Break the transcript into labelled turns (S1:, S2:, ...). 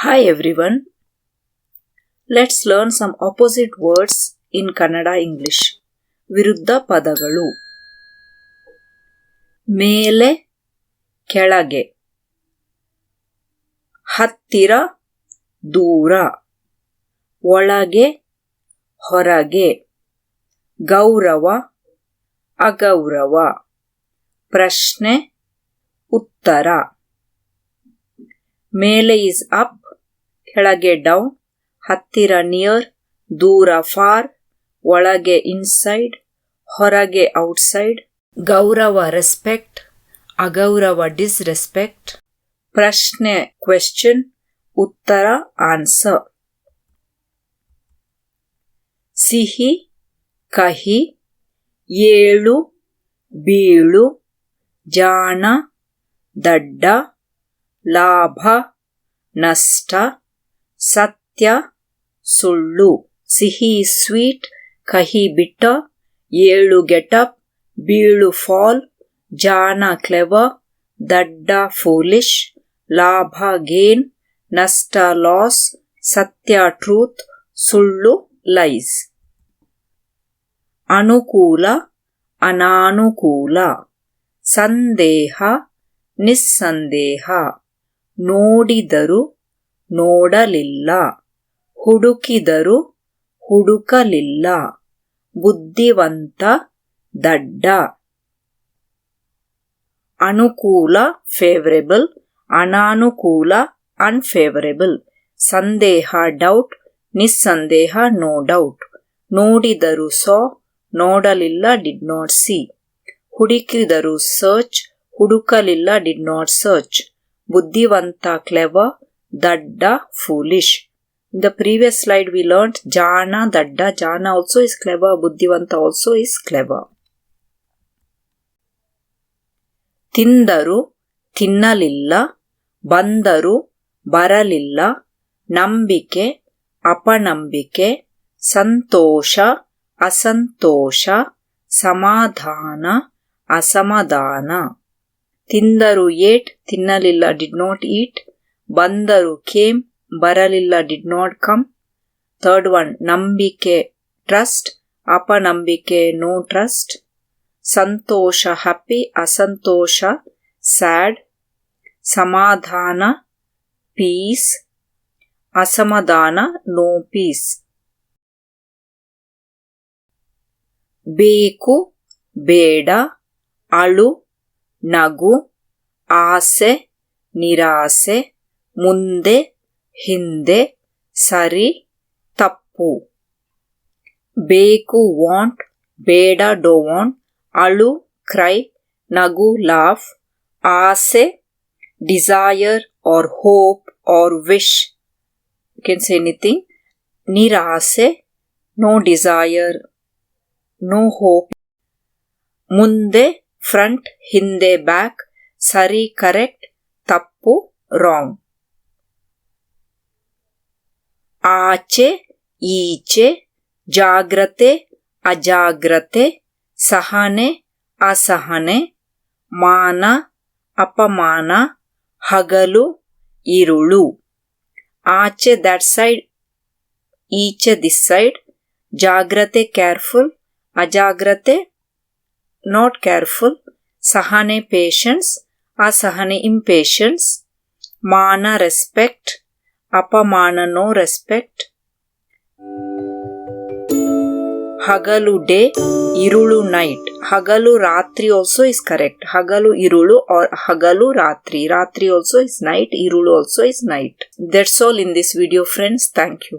S1: Hi everyone. Let's learn some opposite words in Kannada English. ವಿರುದ್ಧ ಪದಗಳು. ಮೇಲೆ ಕೆಳಗೆ, ಹತ್ತಿರ ದೂರ, ಒಳಗೆ ಹೊರಗೆ, ಗೌರವ ಅಗೌರವ, ಪ್ರಶ್ನೆ ಉತ್ತರ. ಮೇಲೆ is up, ಕೆಳಗೆ ಡೌನ್, ಹತ್ತಿರ ನಿಯರ್, ದೂರ ಫಾರ್, ಒಳಗೆ ಇನ್ಸೈಡ್, ಹೊರಗೆ ಔಟ್ಸೈಡ್, ಗೌರವ ರೆಸ್ಪೆಕ್ಟ್, ಅಗೌರವ ಡಿಸ್ರೆಸ್ಪೆಕ್ಟ್, ಪ್ರಶ್ನೆ ಕ್ವೆಶ್ಚನ್, ಉತ್ತರ ಆನ್ಸರ್. ಸಿಹಿ ಕಹಿ, ಏಳು ಬೀಳು, ಜಾಣ ದಡ್ಡ, ಲಾಭ ನಷ್ಟ, ಸತ್ಯ ಸುಳ್ಳು. ಸಿಹಿ ಸ್ವೀಟ್, ಕಹಿ ಬಿಟ್ಟರ್, ಏಳು ಗೆಟಪ್, ಬೀಳು ಫಾಲ್, ಜಾಣ ಕ್ಲೆವರ್, ದಡ್ಡ ಫೂಲಿಶ್, ಲಾಭ ಗೇನ್, ನಷ್ಟ ಲಾಸ್, ಸತ್ಯ ಟ್ರೂತ್, ಸುಳ್ಳು ಲೈಸ್. ಅನುಕೂಲ ಅನಾನುಕೂಲ, ಸಂದೇಹ ನಿಸ್ಸಂದೇಹ, ನೋಡಿದರು ನೋಡಲಿಲ್ಲ, ಹುಡುಕಿದರು ಹುಡುಕಲಿಲ್ಲ, ಬುದ್ಧಿವಂತ ದಡ್ಡ. ಅನುಕೂಲ ಫೇವರೇಬಲ್, ಅನಾನುಕೂಲ ಅನ್ಫೇವರೇಬಲ್, ಸಂದೇಹ ಡೌಟ್, ನಿಸ್ಸಂದೇಹ ನೋ ಡೌಟ್, ನೋಡಿದರು ಸಾ, ನೋಡಲಿಲ್ಲ ಡಿಡ್ ನಾಟ್ ಸಿ, ಹುಡುಕಿದರು ಸರ್ಚ್, ಹುಡುಕಲಿಲ್ಲ ಡಿಡ್ ನಾಟ್ ಸರ್ಚ್, ಬುದ್ಧಿವಂತ ಕ್ಲೆವರ್, ದಡ್ಡ foolish. In the previous slide we learnt jana dadda, jana also is clever, buddhivanta also is clever. ತಿಂದರು ತಿನ್ನಲಿಲ್ಲ, ಬಂದರು ಬರಲಿಲ್ಲ, ನಂಬಿಕೆ ಅಪನಂಬಿಕೆ, ಸಂತೋಷ ಅಸಂತೋಷ, ಸಮಾಧಾನ ಅಸಮಾಧಾನ. ತಿಂದರು ಏಟ್, ತಿನ್ನಲಿಲ್ಲ ಡಿಡ್ ನಾಟ್ ಈಟ್, ಬಂದರು ಕೇಮ್, ಬರಲಿಲ್ಲ did not come. Third one ನಂಬಿಕೆ ಟ್ರಸ್ಟ್, ಅಪನಂಬಿಕೆ ನೋ ಟ್ರಸ್ಟ್, ಸಂತೋಷ ಹ್ಯಾಪಿ, ಅಸಂತೋಷ ಸ್ಯಾಡ್, ಸಮಾಧಾನ ಪೀಸ್, ಅಸಮಾಧಾನ ನೋ ಪೀಸ್. ಬೇಕು ಬೇಡ, ಅಳು ನಗು, ಆಸೆ ನಿರಾಸೆ, ಮುಂದೆ ಹಿಂದೆ, ಸರಿ ತಪ್ಪು. ಬೇಕು ವಾಂಟ್, ಬೇಡ ಡೋ ವಾಂಟ್, ಅಳು ಕ್ರೈ, ನಗು ಲಾಫ್, ಆಸೆ desire or hope or wish, you can say anything. ನಿರಾಸೆ no desire no hope. ಮುಂದೆ ಫ್ರಂಟ್, ಹಿಂದೆ ಬ್ಯಾಕ್, ಸರಿ ಕರೆಕ್ಟ್, ತಪ್ಪು ರಾಂಗ್. ಆಚೆ ಈಚೆ, ಜಾಗ್ರತೆ ಅಜಾಗ್ರತೆ, ಸಹನೆ ಅಸಹನೆ, ಮಾನ ಅಪಮಾನ, ಹಗಲು ಇರುಳು. ಆಚೆ that side, ಈಚೆ this side, ಜಾಗ್ರತೆ ಕೇರ್ಫುಲ್, ಅಜಾಗ್ರತೆ not careful, ಸಹನೆ patience, ಅಸಹನೆ impatience, ಮಾನ respect, ಅಪಮಾನ no respect. ಹಗಲು ಡೇ, ಇರುಳು ನೈಟ್, ಹಗಲು ರಾತ್ರಿ also is correct, ಹಗಲು ಇರುಳು or ಹಗಲು ರಾತ್ರಿ, ರಾತ್ರಿ also is night, ಇರುಳು also is night. That's all in this video friends, thank you.